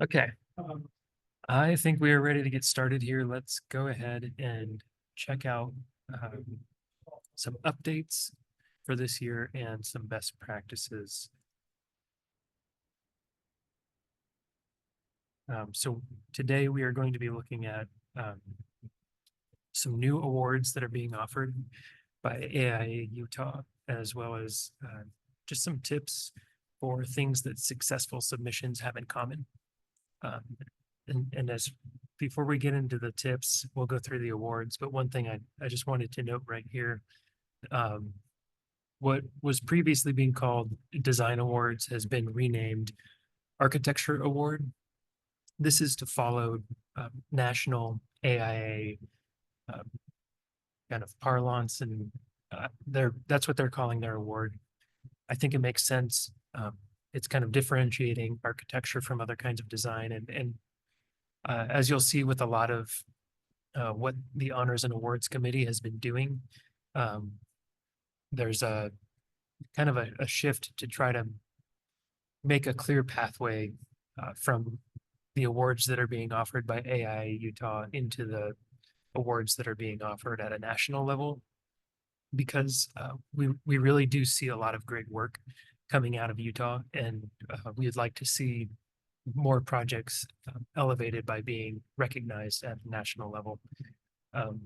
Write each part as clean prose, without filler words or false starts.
Okay, I think we are ready to get started here. Let's go ahead and check out um, some updates for this year and some best practices. So today we are going to be looking at um, some new awards that are being offered by AIA Utah, as well as just some tips for things that successful submissions have in common. Um, and as before we get into the tips, we'll go through the awards. But one thing I just wanted to note right here, um, what was previously being called Design Awards has been renamed Architecture Award. This is to follow national AIA um, kind of parlance, and that's what they're calling their award. I think it makes sense. It's kind of differentiating architecture from other kinds of design, and as you'll see with a lot of what the Honors and Awards Committee has been doing, um, there's a kind of a shift to try to make a clear pathway from the awards that are being offered by AI Utah into the awards that are being offered at a national level, because we really do see a lot of great work coming out of Utah, and we'd like to see more projects elevated by being recognized at the national level. Um,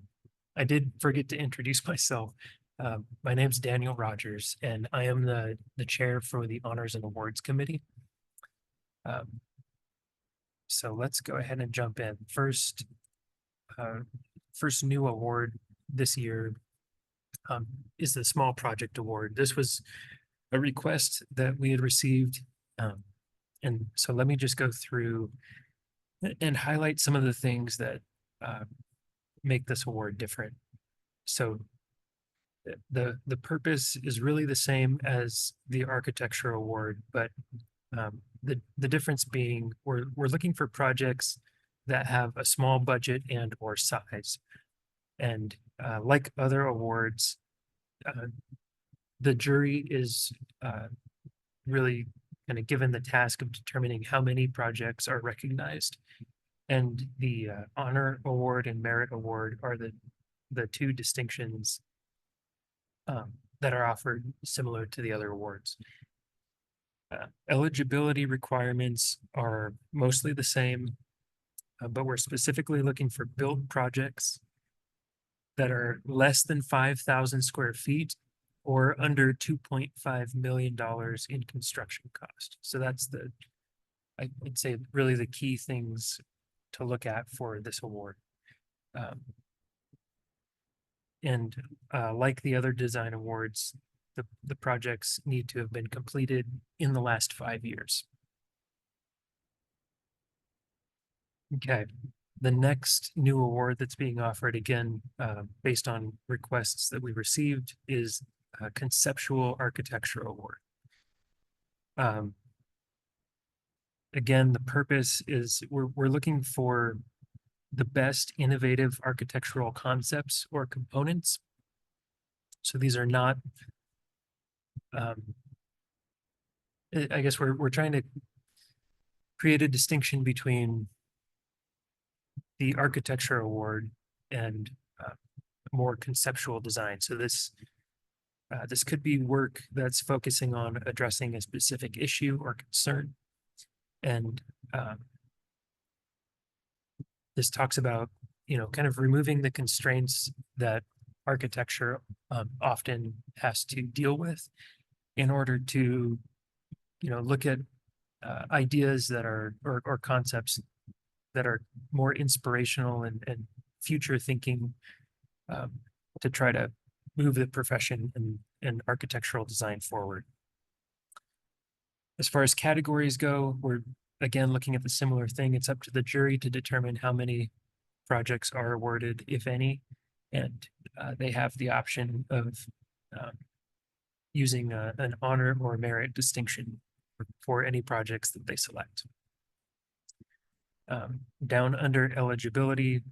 I did forget to introduce myself. My name's Daniel Rogers, and I am the chair for the Honors and Awards Committee. So let's go ahead and jump in. First new award this year is the Small Project Award. This was a request that we had received. And so let me just go through and highlight some of the things that make this award different. So the purpose is really the same as the Architecture Award, but the difference being we're looking for projects that have a small budget and or size. And like other awards, the jury is really kind of given the task of determining how many projects are recognized. And the honor award and merit award are the two distinctions that are offered similar to the other awards. Eligibility requirements are mostly the same, but we're specifically looking for built projects that are less than 5,000 square feet or under $2.5 million in construction cost. So that's I'd say really the key things to look at for this award. And like the other design awards, the projects need to have been completed in the last 5 years. Okay, the next new award that's being offered, again, based on requests that we received, is a Conceptual Architecture Award. Again, the purpose is we're looking for the best innovative architectural concepts or components. So these are not, I guess we're trying to create a distinction between the Architecture Award and more conceptual design. So this could be work that's focusing on addressing a specific issue or concern. And this talks about, kind of removing the constraints that architecture often has to deal with in order to, look at ideas that are, or concepts that are more inspirational and future thinking to try to move the profession and architectural design forward. As far as categories go, we're again looking at the similar thing. It's up to the jury to determine how many projects are awarded, if any, and they have the option of using an honor or merit distinction for any projects that they select. Down under eligibility,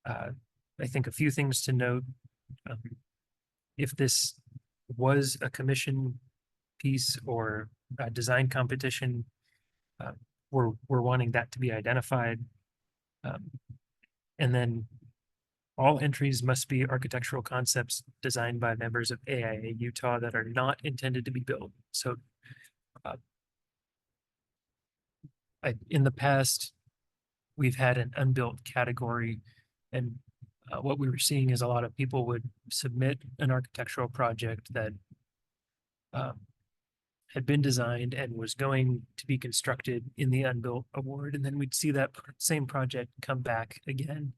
I think a few things to note. If this was a commission piece or a design competition, we're wanting that to be identified. And then all entries must be architectural concepts designed by members of AIA Utah that are not intended to be built. So in the past, we've had an unbuilt category, and what we were seeing is a lot of people would submit an architectural project that had been designed and was going to be constructed in the unbuilt award, and then we'd see that same project come back again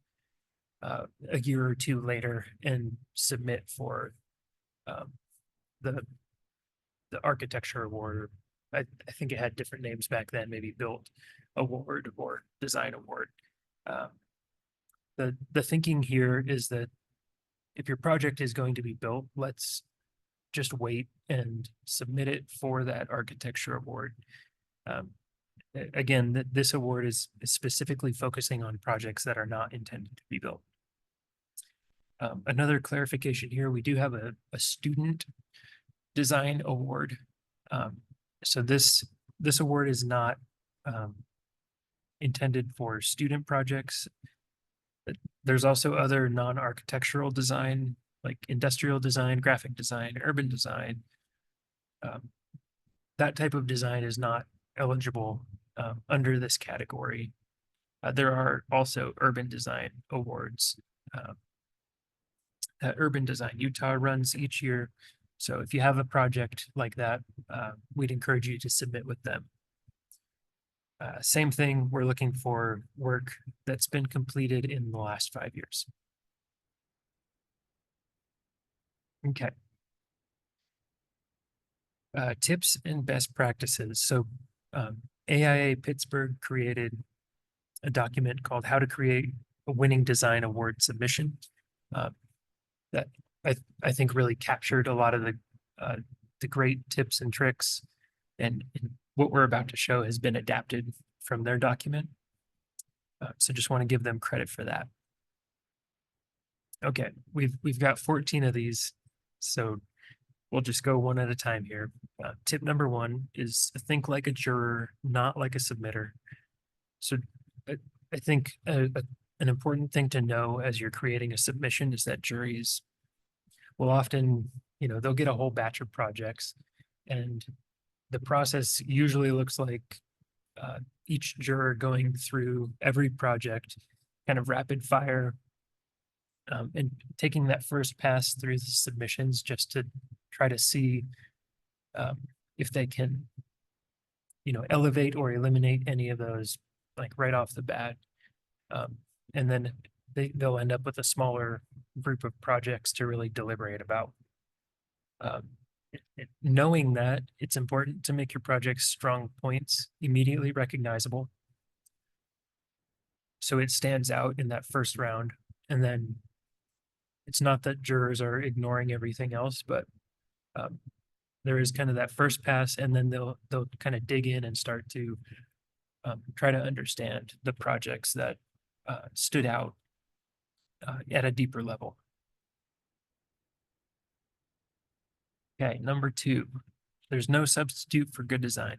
a year or two later and submit for the architecture award. I think it had different names back then, maybe built award or design award. The thinking here is that if your project is going to be built, let's just wait and submit it for that architecture award. Again, this award is specifically focusing on projects that are not intended to be built. Another clarification here, we do have a student design award. So this award is not intended for student projects. There's also other non-architectural design, like industrial design, graphic design, urban design. That type of design is not eligible under this category. There are also urban design awards that Urban Design Utah runs each year. So if you have a project like that, we'd encourage you to submit with them. Same thing, we're looking for work that's been completed in the last 5 years. Okay. Tips and best practices. So AIA Pittsburgh created a document called How to Create a Winning Design Award Submission. That I think really captured a lot of the great tips and tricks, and what we're about to show has been adapted from their document. So just want to give them credit for that. Okay, we've got 14 of these, so we'll just go one at a time here. Tip number 1 is think like a juror, not like a submitter. So I think an important thing to know as you're creating a submission is that juries will often, they'll get a whole batch of projects, and the process usually looks like each juror going through every project, kind of rapid fire, and taking that first pass through the submissions just to try to see if they can, elevate or eliminate any of those, like right off the bat. And then they'll end up with a smaller group of projects to really deliberate about. Knowing that, it's important to make your project's strong points immediately recognizable, so it stands out in that first round. And then it's not that jurors are ignoring everything else, but there is kind of that first pass, and then they'll kind of dig in and start to try to understand the projects that stood out at a deeper level. Okay, number 2, there's no substitute for good design.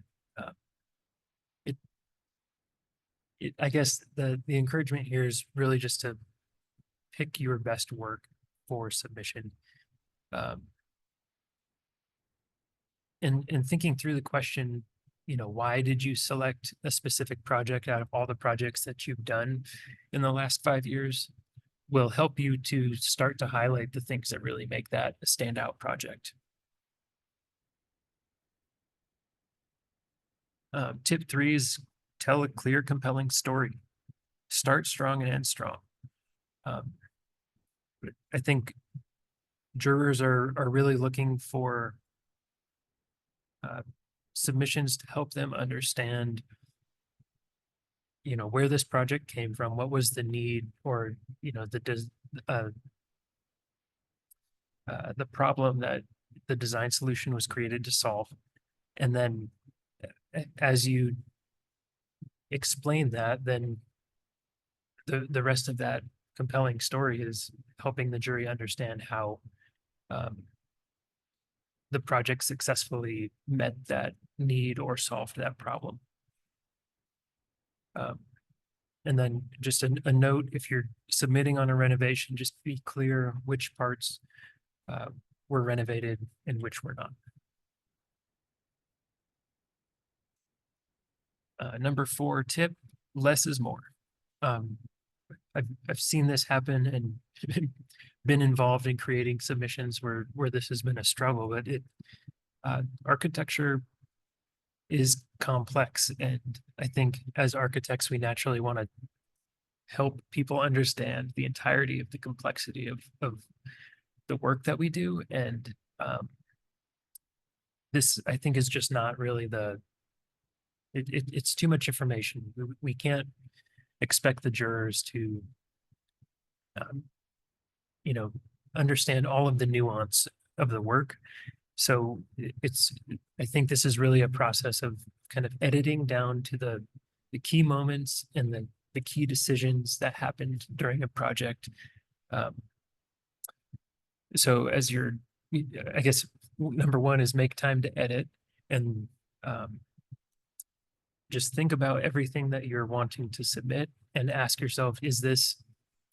I guess the encouragement here is really just to pick your best work for submission. And thinking through the question, why did you select a specific project out of all the projects that you've done in the last 5 years will help you to start to highlight the things that really make that a standout project. Tip 3 is tell a clear, compelling story. Start strong and end strong. I think jurors are really looking for submissions to help them understand, where this project came from, what was the need, or the problem that the design solution was created to solve. And then as you explain that, then the rest of that compelling story is helping the jury understand how the project successfully met that need or solved that problem. And then just a note, if you're submitting on a renovation, just be clear which parts were renovated and which were not. Number 4 tip, less is more. I've seen this happen and been involved in creating submissions where this has been a struggle, but architecture is complex, and I think as architects we naturally want to help people understand the entirety of the complexity of the work that we do, and this I think is just not really it's too much information. We can't expect the jurors to you know, understand all of the nuance of the work. So I think this is really a process of kind of editing down to the key moments and the key decisions that happened during a project. So as I guess number 1 is make time to edit, and just think about everything that you're wanting to submit and ask yourself, is this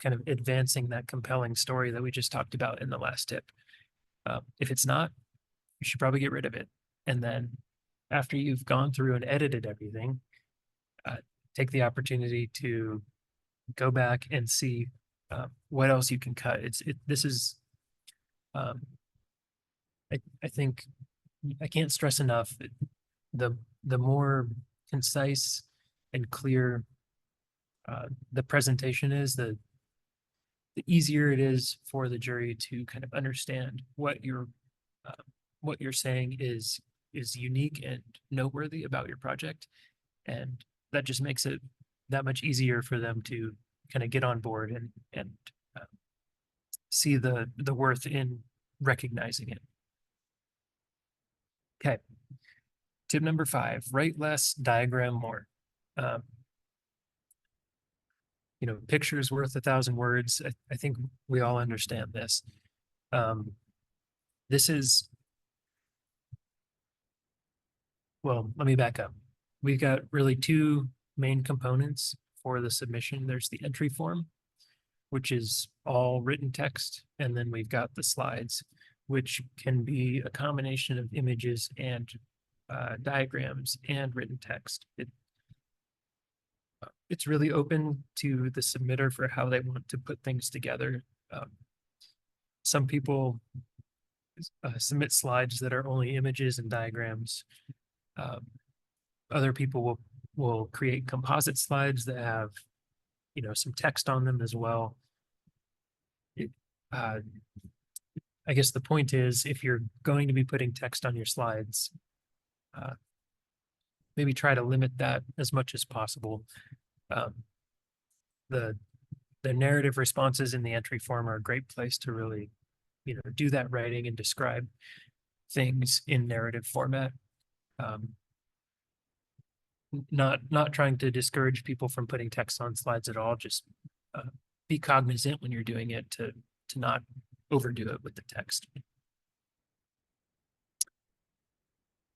kind of advancing that compelling story that we just talked about in the last tip? If it's not, you should probably get rid of it. And then after you've gone through and edited everything, take the opportunity to go back and see what else you can cut. This is, I think I can't stress enough the more concise and clear the presentation is, the easier it is for the jury to kind of understand what you're saying is unique and noteworthy about your project, and that just makes it that much easier for them to kind of get on board and see the worth in recognizing it. Okay. Tip number 5, write less, diagram more. Pictures worth 1,000 words. I think we all understand this. This is, well, let me back up. We've got really 2 main components for the submission. There's the entry form, which is all written text, and then we've got the slides, which can be a combination of images and diagrams and written text. It's really open to the submitter for how they want to put things together. Some people submit slides that are only images and diagrams. Other people will create composite slides that have, some text on them as well. I guess the point is, if you're going to be putting text on your slides, maybe try to limit that as much as possible. The narrative responses in the entry form are a great place to really, do that writing and describe things in narrative format. Not trying to discourage people from putting text on slides at all. Just be cognizant when you're doing it to not overdo it with the text.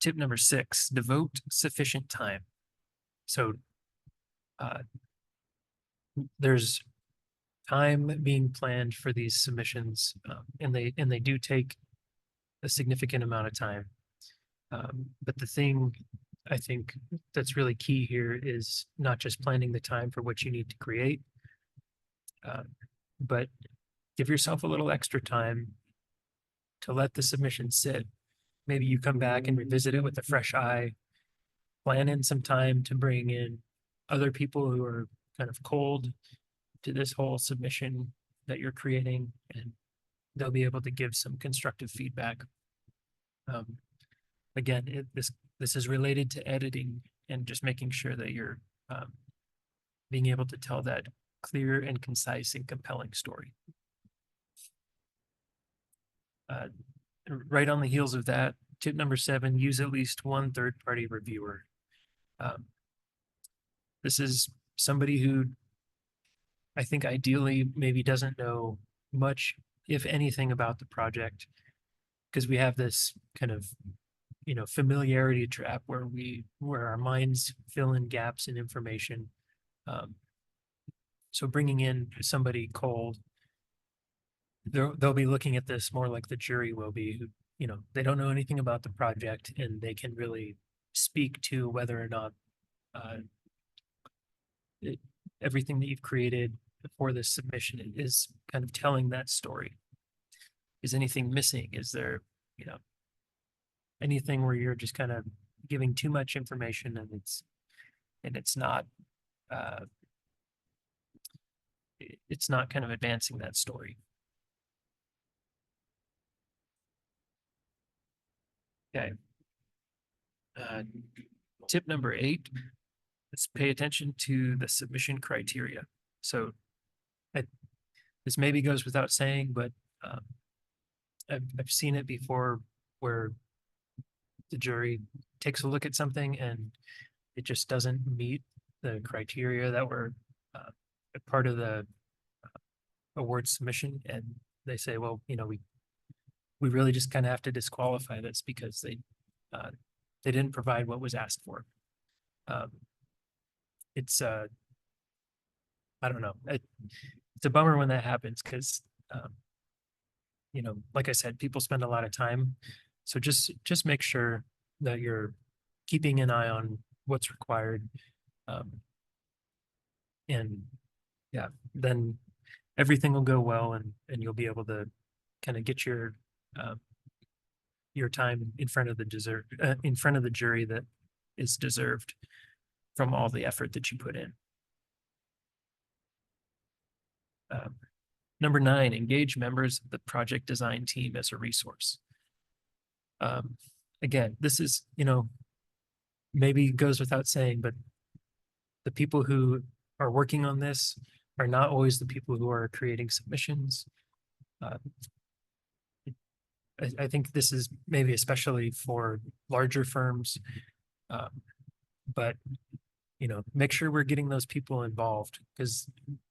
Tip number 6, devote sufficient time. So there's time being planned for these submissions, and they do take a significant amount of time. But the thing I think that's really key here is not just planning the time for what you need to create, but give yourself a little extra time to let the submission sit. Maybe you come back and revisit it with a fresh eye, plan in some time to bring in other people who are kind of cold to this whole submission that you're creating, and they'll be able to give some constructive feedback. Again, this is related to editing and just making sure that you're being able to tell that clear and concise and compelling story. Right on the heels of that, tip number 7, use at least one third-party reviewer. This is somebody who I think ideally maybe doesn't know much, if anything, about the project, because we have this kind of, familiarity trap where our minds fill in gaps in information. So bringing in somebody cold, they'll be looking at this more like the jury will be, who, they don't know anything about the project and they can really speak to whether or not everything that you've created for this submission is kind of telling that story. Is anything missing? Is there, anything where you're just kind of giving too much information and it's not it's not kind of advancing that story. Okay. Tip number 8, let's pay attention to the submission criteria. So this maybe goes without saying, but I've seen it before where the jury takes a look at something and it just doesn't meet the criteria that were a part of the award submission, and they say, well, we really just kind of have to disqualify this because they didn't provide what was asked for. It's I don't know. It's a bummer when that happens because like I said, people spend a lot of time. So just make sure that you're keeping an eye on what's required. And yeah, then everything will go well and you'll be able to kind of get your time in front of the jury that is deserved from all the effort that you put in. Number 9, engage members of the project design team as a resource. Again, this is, maybe goes without saying, but the people who are working on this are not always the people who are creating submissions. I think this is maybe especially for larger firms, but make sure we're getting those people involved because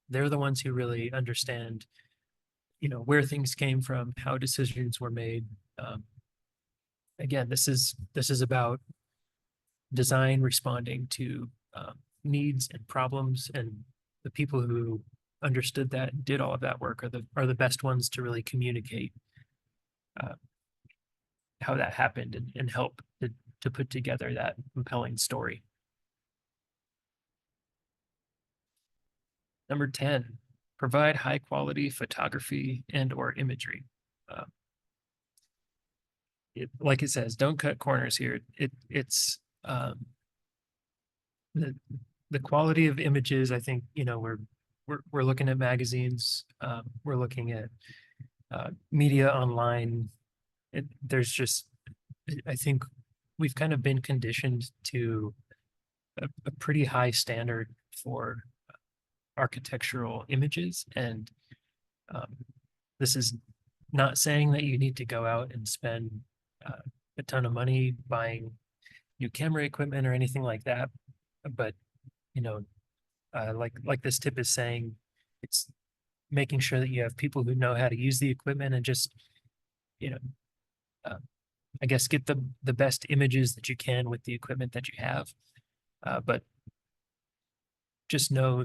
they're the ones who really understand, where things came from, how decisions were made. Again, this is about design responding to needs and problems, and the people who understood that, did all of that work are the best ones to really communicate how that happened and help to put together that compelling story. Number 10, provide high quality photography and or imagery. Like it says, don't cut corners here. It's the quality of images. I think, we're looking at magazines, we're looking at media online. There's just, I think we've kind of been conditioned to a pretty high standard for architectural images. And this is not saying that you need to go out and spend a ton of money buying new camera equipment or anything like that. But, like this tip is saying, it's making sure that you have people who know how to use the equipment and just, I guess, get the best images that you can with the equipment that you have. But just know,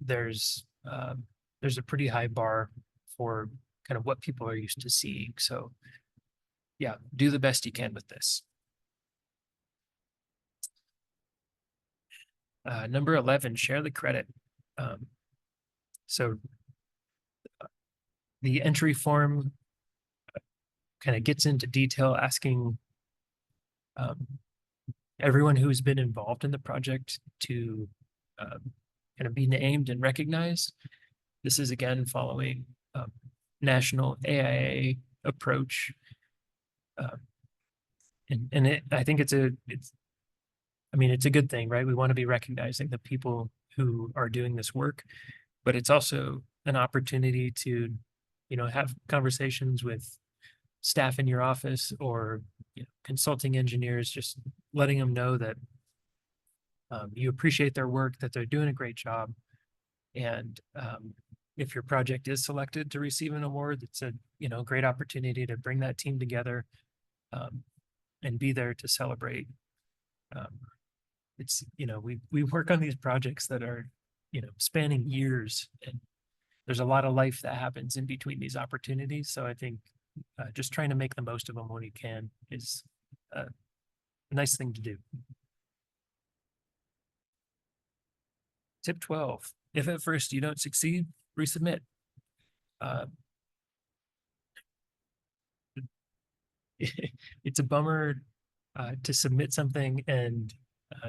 there's a pretty high bar for kind of what people are used to seeing. So yeah, do the best you can with this. Number 11, share the credit. So the entry form kind of gets into detail, asking everyone who's been involved in the project to kind of be named and recognized. This is again following national AIA approach. I think it's a good thing, right? We want to be recognizing the people who are doing this work, but it's also an opportunity to, have conversations with staff in your office or consulting engineers, just letting them know that you appreciate their work, that they're doing a great job. And if your project is selected to receive an award, it's a great opportunity to bring that team together and be there to celebrate it's, we work on these projects that are, spanning years, and there's a lot of life that happens in between these opportunities. So I think just trying to make the most of them when you can is a nice thing to do. Tip 12, if at first you don't succeed, resubmit. It's a bummer to submit something and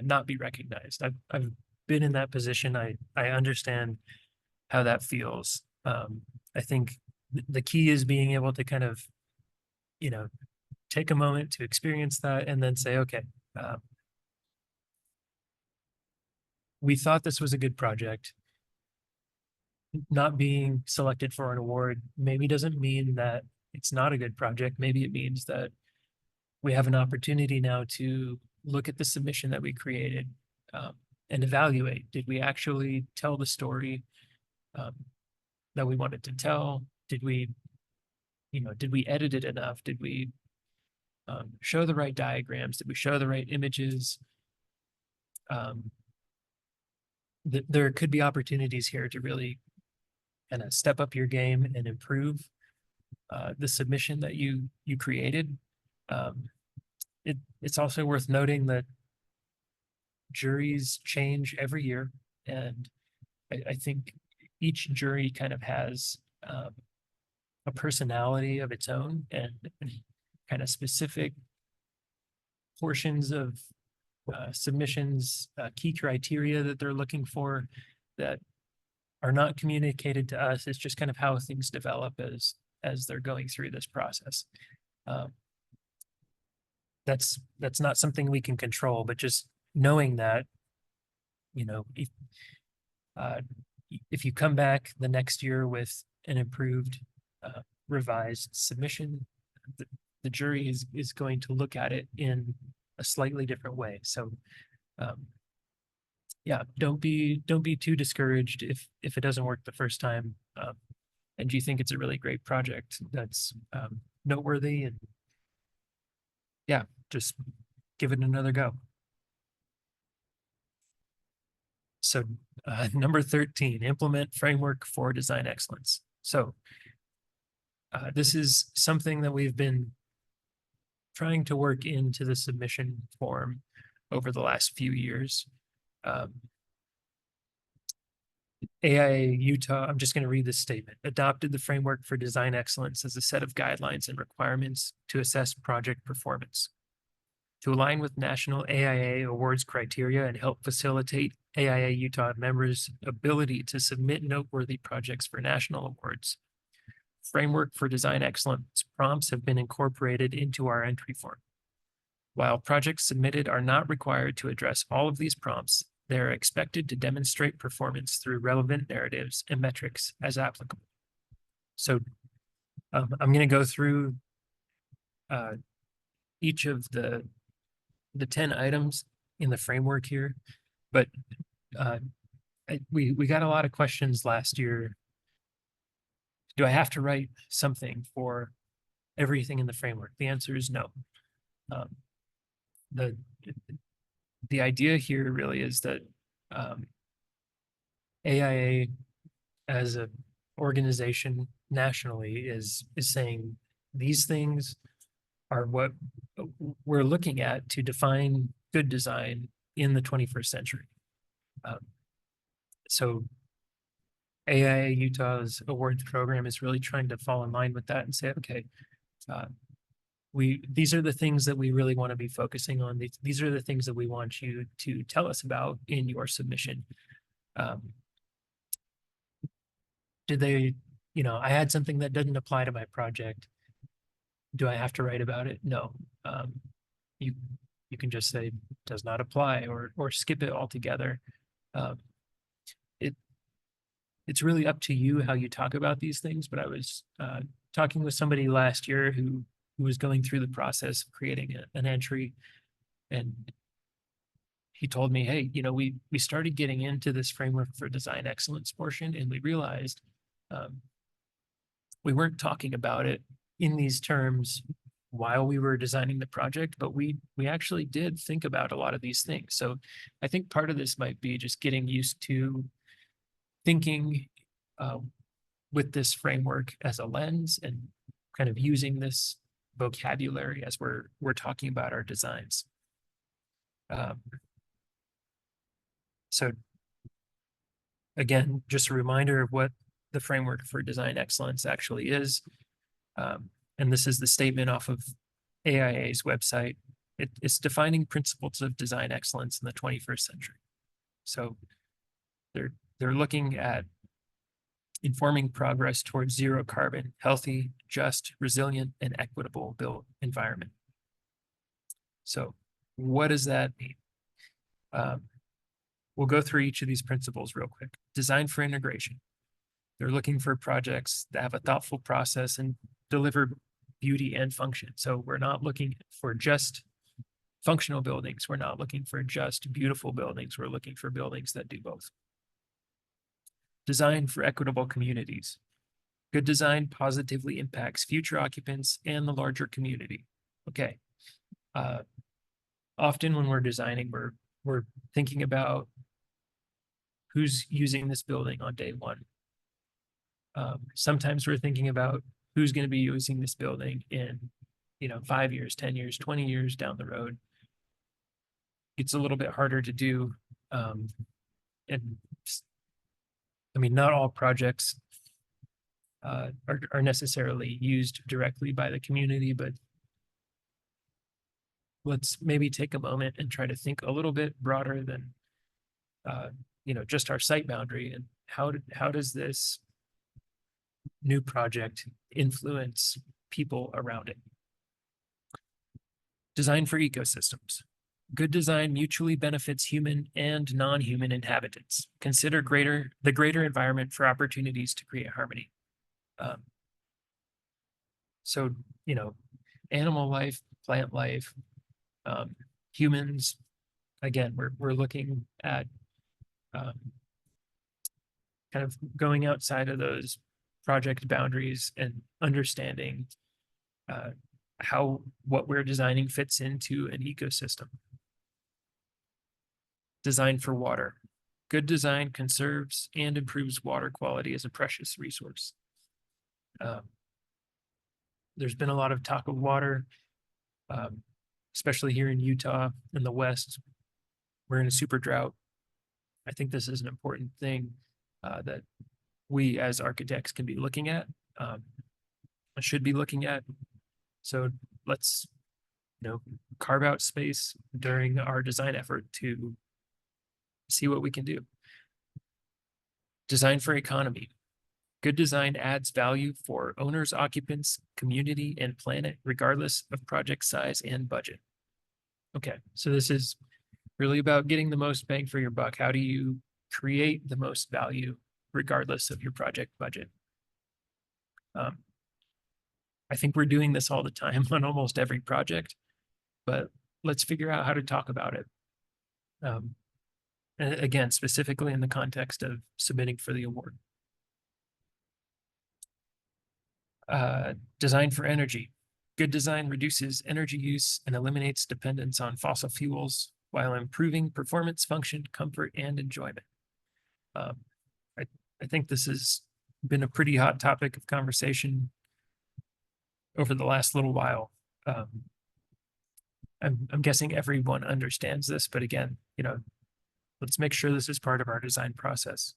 not be recognized. I've been in that position. I understand how that feels. I think the key is being able to kind of, take a moment to experience that and then say, okay, we thought this was a good project. Not being selected for an award maybe doesn't mean that it's not a good project. Maybe it means that we have an opportunity now to look at the submission that we created and evaluate, did we actually tell the story that we wanted to tell? Did we edit it enough? Did we show the right diagrams? Did we show the right images? There could be opportunities here to really kind of step up your game and improve the submission that you created. It's also worth noting that juries change every year, and I think each jury kind of has a personality of its own and kind of specific portions of submissions, key criteria that they're looking for that are not communicated to us. It's just kind of how things develop as they're going through this process. That's not something we can control, but just knowing that, if you come back the next year with an improved, revised submission, the jury is going to look at it in a slightly different way. So, yeah, don't be too discouraged if it doesn't work the first time, and you think it's a really great project that's noteworthy, and yeah, just give it another go. So number 13, implement framework for design excellence. So this is something that we've been trying to work into the submission form over the last few years. AIA Utah, I'm just going to read this statement, adopted the framework for design excellence as a set of guidelines and requirements to assess project performance. To align with national AIA awards criteria and help facilitate AIA Utah members' ability to submit noteworthy projects for national awards, framework for design excellence prompts have been incorporated into our entry form. While projects submitted are not required to address all of these prompts, they are expected to demonstrate performance through relevant narratives and metrics as applicable. So I'm going to go through each of the 10 items in the framework here, but we got a lot of questions last year. Do I have to write something for everything in the framework? The answer is no. The idea here really is that AIA as an organization nationally is saying these things are what we're looking at to define good design in the 21st century. So AIA Utah's awards program is really trying to fall in line with that and say, okay, these are the things that we really want to be focusing on. These are the things that we want you to tell us about in your submission. Did they, I had something that doesn't apply to my project. Do I have to write about it? No. You can just say does not apply or skip it altogether. It's really up to you how you talk about these things. But I was talking with somebody last year who was going through the process of creating an entry, and he told me, hey, we started getting into this framework for design excellence portion, and we realized we weren't talking about it in these terms while we were designing the project, but we actually did think about a lot of these things. So I think part of this might be just getting used to thinking uh, with this framework as a lens and kind of using this vocabulary as we're talking about our designs. So again, just a reminder of what the framework for design excellence actually is. And this is the statement off of AIA's website. It's defining principles of design excellence in the 21st century. So they're looking at informing progress towards zero carbon, healthy, just, resilient, and equitable built environment. So what does that mean? We'll go through each of these principles real quick. Design for integration. They're looking for projects that have a thoughtful process and deliver beauty and function. So we're not looking for just functional buildings. We're not looking for just beautiful buildings. We're looking for buildings that do both. Design for equitable communities. Good design positively impacts future occupants and the larger community. Okay. Often when we're designing, we're thinking about who's using this building on day one. Sometimes we're thinking about who's going to be using this building in, 5 years, 10 years, 20 years down the road. It's a little bit harder to do. And I mean, not all projects are necessarily used directly by the community, but let's maybe take a moment and try to think a little bit broader than, just our site boundary, and how does this new project influence people around it? Design for ecosystems. Good design mutually benefits human and non-human inhabitants. Consider the greater environment for opportunities to create harmony. So, animal life, plant life, humans, again, we're looking at kind of going outside of those project boundaries and understanding how what we're designing fits into an ecosystem. Design for water. Good design conserves and improves water quality as a precious resource. There's been a lot of talk of water, especially here in Utah in the West. We're in a super drought. I think this is an important thing that we as architects can be looking at, should be looking at. So let's, carve out space during our design effort to see what we can do. Design for economy. Good design adds value for owners, occupants, community, and planet, regardless of project size and budget. Okay, so this is really about getting the most bang for your buck. How do you create the most value regardless of your project budget? I think we're doing this all the time on almost every project, but let's figure out how to talk about it. And again, specifically in the context of submitting for the award. Design for energy. Good design reduces energy use and eliminates dependence on fossil fuels while improving performance, function, comfort, and enjoyment. I think this has been a pretty hot topic of conversation over the last little while. I'm guessing everyone understands this, but again, let's make sure this is part of our design process.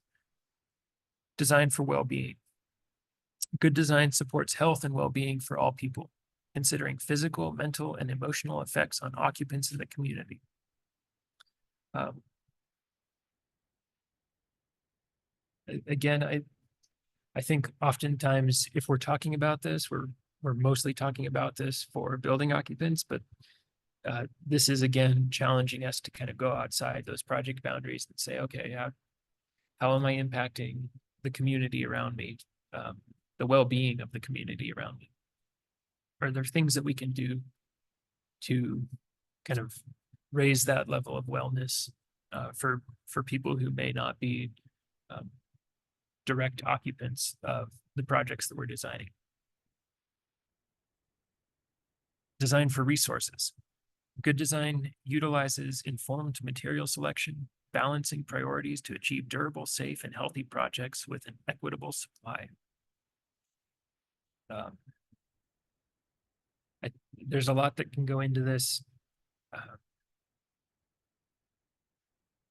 Design for well-being. Good design supports health and well-being for all people, considering physical, mental, and emotional effects on occupants in the community. Again, I think oftentimes if we're talking about this, we're mostly talking about this for building occupants, but this is again challenging us to kind of go outside those project boundaries and say, okay, how am I impacting the community around me, the well-being of the community around me? Are there things that we can do to kind of raise that level of wellness for people who may not be direct occupants of the projects that we're designing? Design for resources. Good design utilizes informed material selection, balancing priorities to achieve durable, safe, and healthy projects with an equitable supply. Um, there's a lot that can go into this.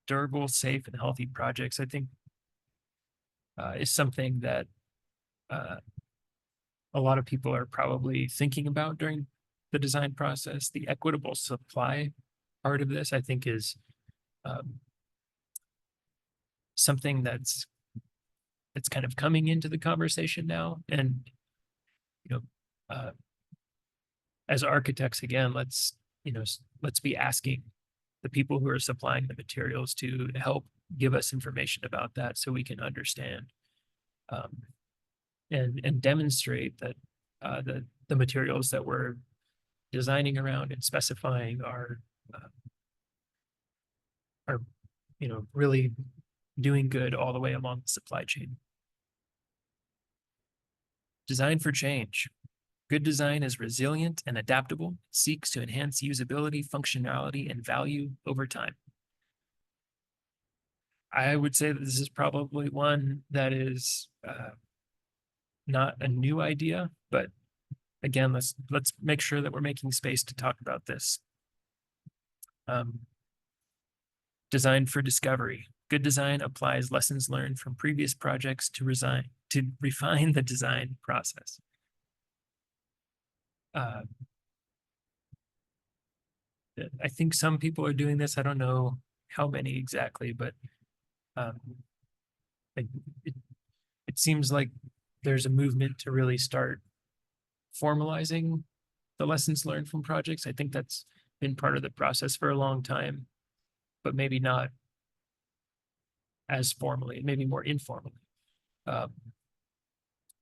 Durable, safe, and healthy projects, I think, is something that a lot of people are probably thinking about during the design process. The equitable supply part of this, I think, is something that's kind of coming into the conversation now. And as architects, again, let's be asking the people who are supplying the materials to help give us information about that so we can understand and demonstrate that the materials that we're designing around and specifying are really doing good all the way along the supply chain. Design for change. Good design is resilient and adaptable, seeks to enhance usability, functionality, and value over time. I would say that this is probably one that is not a new idea, but again, let's make sure that we're making space to talk about this. Design for discovery. Good design applies lessons learned from previous projects to refine the design process. I think some people are doing this. I don't know how many exactly, but it seems like there's a movement to really start formalizing the lessons learned from projects. I think that's been part of the process for a long time, but maybe not as formally, maybe more informally.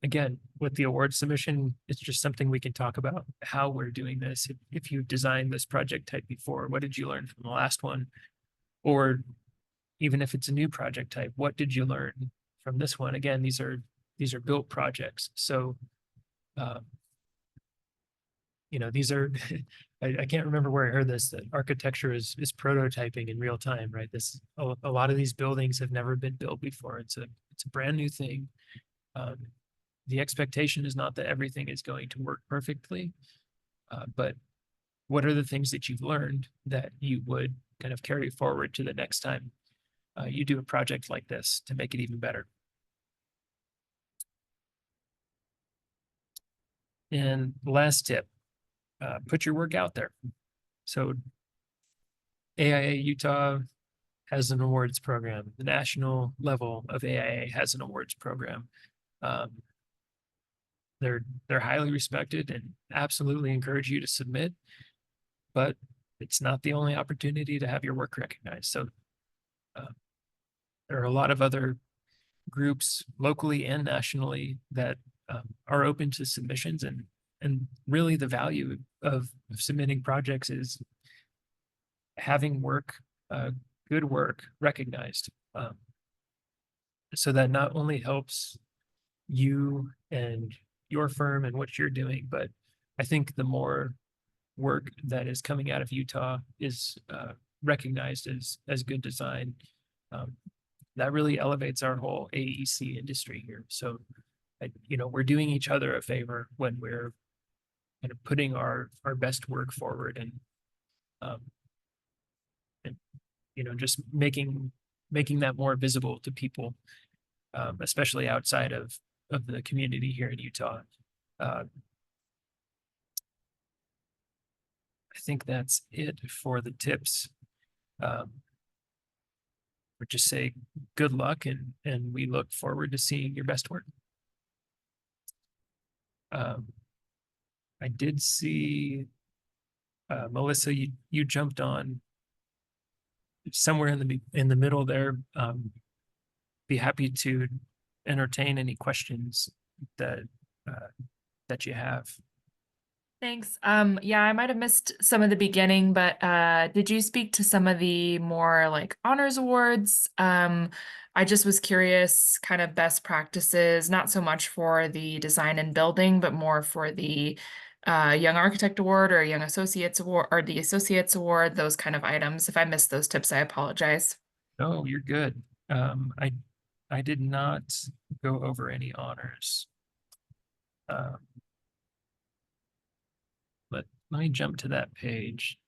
Again, with the award submission, it's just something we can talk about how we're doing this. If you designed this project type before, what did you learn from the last one? Or even if it's a new project type, what did you learn from this one? Again, these are built projects. So, these are, I can't remember where I heard this, that architecture is prototyping in real time, right? A lot of these buildings have never been built before. It's a brand new thing. The expectation is not that everything is going to work perfectly, but what are the things that you've learned that you would kind of carry forward to the next time you do a project like this to make it even better? And last tip, put your work out there. So AIA Utah has an awards program. The national level of AIA has an awards program. They're highly respected and absolutely encourage you to submit, but it's not the only opportunity to have your work recognized. So there are a lot of other groups locally and nationally that are open to submissions, and really the value of submitting projects is having good work recognized, so that not only helps you and your firm and what you're doing, but I think the more work that is coming out of Utah is recognized as good design, that really elevates our whole AEC industry here. So, we're doing each other a favor when we're kind of putting our best work forward and just making that more visible to people, especially outside of the community here in Utah. I think that's it for the tips. Would just say good luck, and we look forward to seeing your best work. I did see Melissa, you jumped on somewhere in the middle there. Be happy to entertain any questions that you have. Thanks. Yeah, I might have missed some of the beginning, but did you speak to some of the more like honors awards? I just was curious, kind of best practices, not so much for the design and building, but more for the Young Architect Award or a Young Associates Award or the Associates Award, those kind of items. If I missed those tips, I apologize. Oh, you're good. I did not go over any honors. Um, let me jump to that page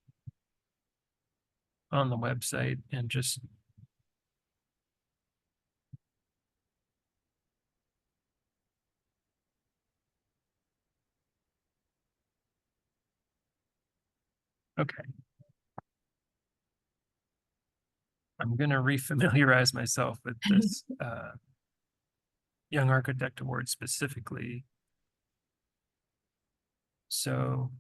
on the website and just okay. I'm gonna refamiliarize myself with this Young Architect Award specifically. So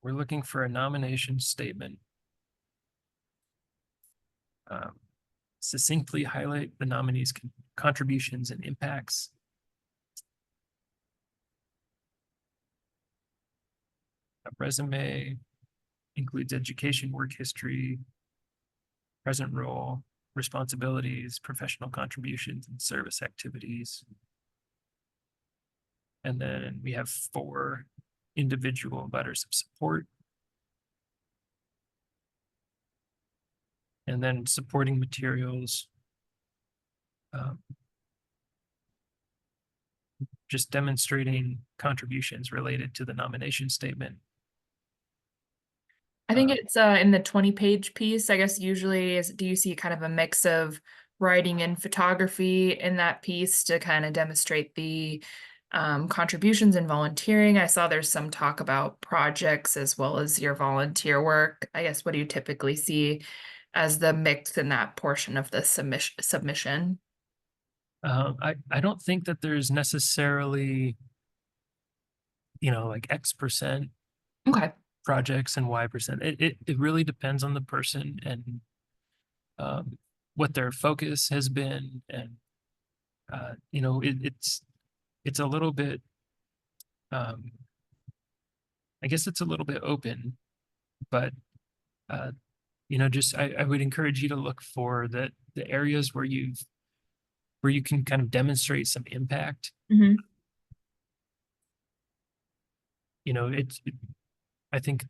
we're looking for a nomination statement. Succinctly highlight the nominees' contributions and impacts. A resume includes education, work history, present role, responsibilities, professional contributions, and service activities. And then we have 4 individual letters of support. And then supporting materials. Just demonstrating contributions related to the nomination statement. I think it's in the 20-page piece. I guess usually do you see kind of a mix of writing and photography in that piece to kind of demonstrate the contributions and volunteering? I saw there's some talk about projects as well as your volunteer work. I guess what do you typically see as the mix in that portion of the submission? I don't think that there's necessarily, like X% Okay. projects and Y%. It really depends on the person and what their focus has been. And, it's a little bit, I guess it's a little bit open, but, just, I would encourage you to look for the areas where you can kind of demonstrate some impact. Mhm. I think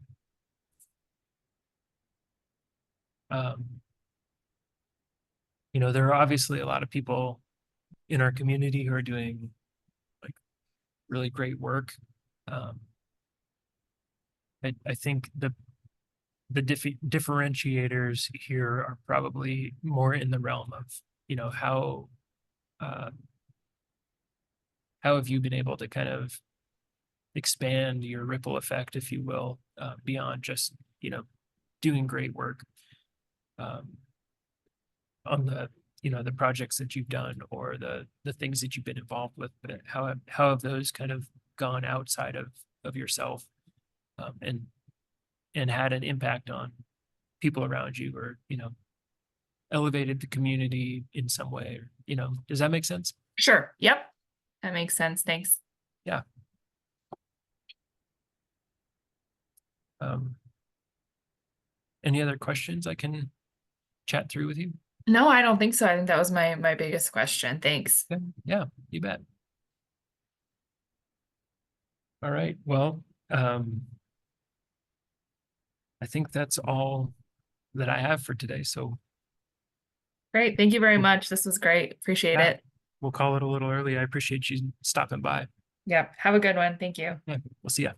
there are obviously a lot of people in our community who are doing like really great work. I think the differentiators here are probably more in the realm of, how have you been able to kind of expand your ripple effect, if you will, beyond just, doing great work on the projects that you've done or the things that you've been involved with, but how have those kind of gone outside of yourself and had an impact on people around you, or elevated the community in some way, does that make sense? Sure. Yep. That makes sense. Thanks. Yeah. Any other questions I can chat through with you? No, I don't think so. I think that was my biggest question. Thanks. Yeah, you bet. All right. Well, I think that's all that I have for today. So Great. Thank you very much. This was great. Appreciate yeah, it. we'll call it a little early. I appreciate you stopping by. Yep. Have a good one. Thank you. Yeah, we'll see ya.